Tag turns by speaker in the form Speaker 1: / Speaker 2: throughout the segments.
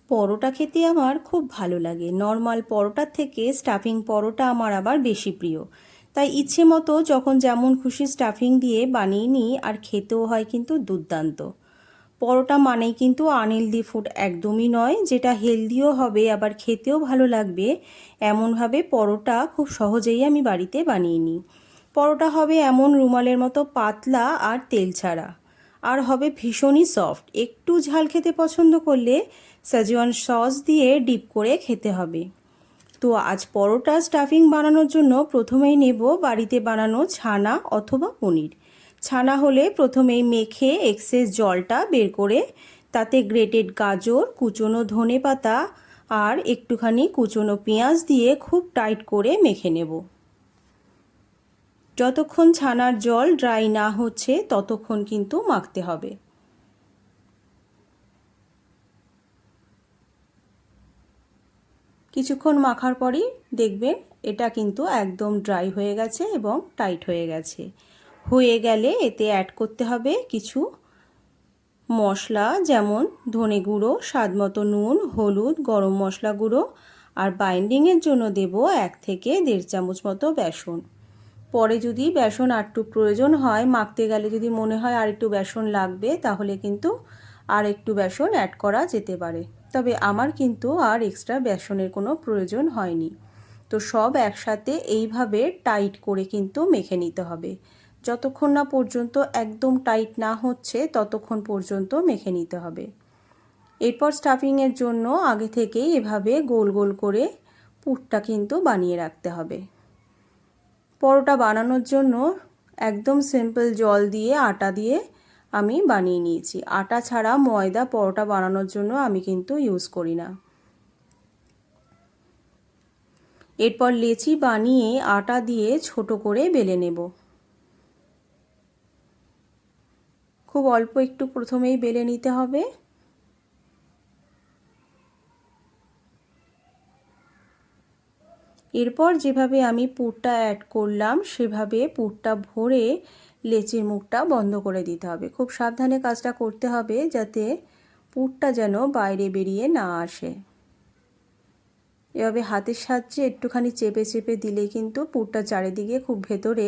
Speaker 1: পরোটা খেতে আমার খুব ভালো লাগে। নর্মাল পরোটার থেকে স্টাফিং পরোটা আমার আবার বেশি প্রিয়। তাই ইচ্ছে মতো যখন যেমন খুশি স্টাফিং দিয়ে বানিয়ে নিই, আর খেতেও হয় কিন্তু দুর্দান্ত। পরোটা মানেই কিন্তু আনহেলদি ফুড একদমই নয়। যেটা হেলদিও হবে আবার খেতেও ভালো লাগবে, এমনভাবে পরোটা খুব সহজেই আমি বাড়িতে বানিয়ে নিই। পরোটা হবে এমন রুমালের মতো পাতলা আর তেল ছাড়া, আর হবে ভীষণই সফট। একটু ঝাল খেতে পছন্দ করলে সেজওয়ান সস দিয়ে ডিপ করে খেতে হবে। তো আজ পরোটা স্টাফিং বানানোর জন্য প্রথমেই নেব বাড়িতে বানানো ছানা অথবা পনির। ছানা হলে প্রথমেই মেখে এক্সেস জলটা বের করে তাতে গ্রেটেড গাজর, কুচনো ধনেপাতা আর একটুখানি কুচনো পেঁয়াজ দিয়ে খুব টাইট করে মেখে নেব। যতক্ষণ ছানার জল ড্রাই না হচ্ছে ততক্ষণ কিন্তু মাখতে হবে। কিছুক্ষণ মাখার পরই দেখবেন এটা কিন্তু একদম ড্রাই হয়ে গেছে এবং টাইট হয়ে গেছে। হয়ে গেলে এতে অ্যাড করতে হবে কিছু মশলা, যেমন ধনে গুঁড়ো, স্বাদ মতো নুন, হলুদ, গরম মশলা গুঁড়ো, আর বাইন্ডিংয়ের জন্য দেব 1 থেকে 1.5 চামচ মতো বেসন। পরে যদি বেসন আর একটু প্রয়োজন হয়, মাখতে গেলে যদি মনে হয় আর একটু বেসন লাগবে, তাহলে কিন্তু আর একটু বেসন অ্যাড করা যেতে পারে। তবে আমার কিন্তু আর এক্সট্রা বেসনের কোনো প্রয়োজন হয়নি। তো সব একসাথে এইভাবে টাইট করে কিন্তু মেখে নিতে হবে। যতক্ষণ না পর্যন্ত একদম টাইট না হচ্ছে ততক্ষণ পর্যন্ত মেখে নিতে হবে। এরপর স্টাফিংয়ের জন্য আগে থেকেই এভাবে গোল গোল করে পুরটা কিন্তু বানিয়ে রাখতে হবে। পরোটা বানানোর জন্য একদম সিম্পল জল দিয়ে আটা দিয়ে আমি বানিয়ে নিয়েছি। আটা ছাড়া ময়দা পরোটা বানানোর জন্য আমি কিন্তু ইউজ করি না। এরপর লেচি বানিয়ে আটা দিয়ে ছোট করে বেলে নেব। খুব অল্প একটু প্রথমেই বেলে নিতে হবে। এরপর যেভাবে আমি পুরটা অ্যাড করলাম সেভাবে পুরটা ভরে লেচির মুখটা বন্ধ করে দিতে হবে। খুব সাবধানে কাজটা করতে হবে যাতে পুরটা যেন বাইরে বেরিয়ে না আসে। এভাবে হাতের সাহায্যে একটুখানি চেপে চেপে দিলে কিন্তু পুরটা চারিদিকে খুব ভেতরে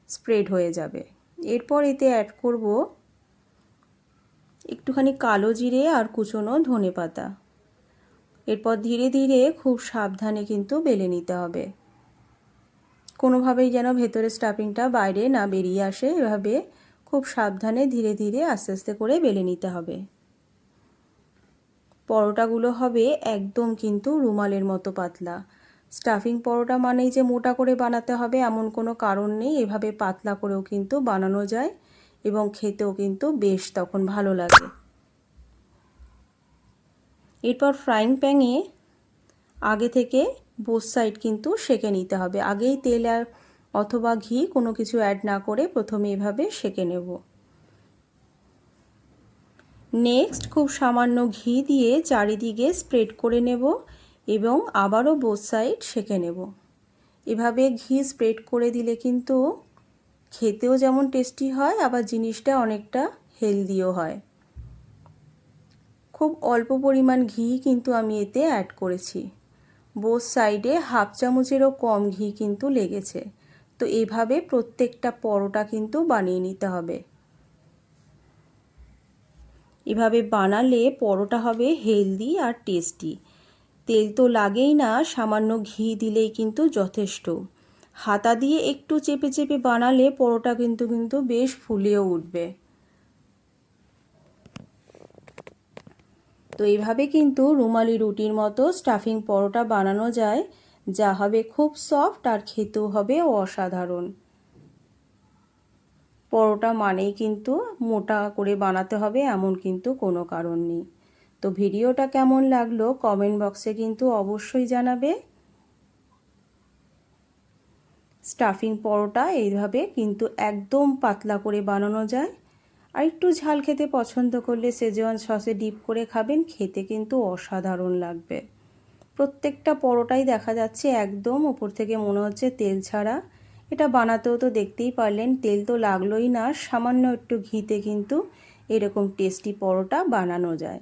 Speaker 1: স্প্রেড হয়ে যাবে। এরপর এতে অ্যাড করব একটুখানি কালো জিরে আর কুচনো ধনেপাতা। এরপর ধীরে ধীরে খুব সাবধানে কিন্তু বেলে নিতে হবে, কোনোভাবেই যেন ভেতরে স্টাফিংটা বাইরে না বেরিয়ে আসে। এভাবে খুব সাবধানে ধীরে ধীরে আস্তে আস্তে করে বেলে নিতে হবে। পরোটাগুলো হবে একদম কিন্তু রুমালের মতো পাতলা। স্টাফিং পরোটা মানেই যে মোটা করে বানাতে হবে এমন কোনো কারণ নেই। এভাবে পাতলা করেও কিন্তু বানানো যায় এবং খেতেও কিন্তু বেশ তখন ভালো লাগে। এরপর ফ্রাইং প্যানে আগে থেকে বোথ সাইড কিন্তু সেঁকে নিতে হবে। আগেই তেল আর অথবা ঘি কোনো কিছু অ্যাড না করে প্রথমে এভাবে সেঁকে নেব। নেক্সট খুব সামান্য ঘি দিয়ে চারিদিকে স্প্রেড করে নেব এবং আবারও বোথ সাইড সেঁকে নেব। এভাবে ঘি স্প্রেড করে দিলে কিন্তু খেতেও যেমন টেস্টি হয়, আবার জিনিসটা অনেকটা হেলদিও হয়। খুব অল্প পরিমাণ ঘি কিন্তু আমি এতে অ্যাড করেছি। বোথ সাইডে হাফ চামচেরও কম ঘি কিন্তু লেগেছে। তো এইভাবে প্রত্যেকটা পরোটা কিন্তু বানিয়ে নিতে হবে। এভাবে বানালে পরোটা হবে হেলদি আর টেস্টি। তেল তো লাগেই না, সামান্য ঘি দিলেই কিন্তু যথেষ্ট। হাতা দিয়ে একটু চেপে চেপে বানালে পরোটা কিন্তু বেশ ফুলেও উঠবে। তো এইভাবে কিন্তু রুমালি রুটির মতো স্টাফিং পরোটা বানানো যায়, যা হবে খুব সফট আর খেতেও হবে অসাধারণ। পরোটা মানেই কিন্তু মোটা করে বানাতে হবে এমন কিন্তু কোনো কারণ নেই। তো ভিডিওটা কেমন লাগলো কমেন্ট বক্সে কিন্তু অবশ্যই জানাবে। স্টাফিং পরোটা এইভাবে কিন্তু একদম পাতলা করে বানানো যায়। আর একটু ঝাল খেতে পছন্দ করলে সেজওয়ান সসে ডিপ করে খাবেন, খেতে কিন্তু অসাধারণ লাগবে। প্রত্যেকটা পরোটাই দেখা যাচ্ছে একদম উপর থেকে মনে হচ্ছে তেল ছাড়া। এটা বানাতেও তো দেখতেই পারলেন তেল তো লাগলোই না, সামান্য একটু ঘিতে কিন্তু এরকম টেস্টি পরোটা বানানো যায়।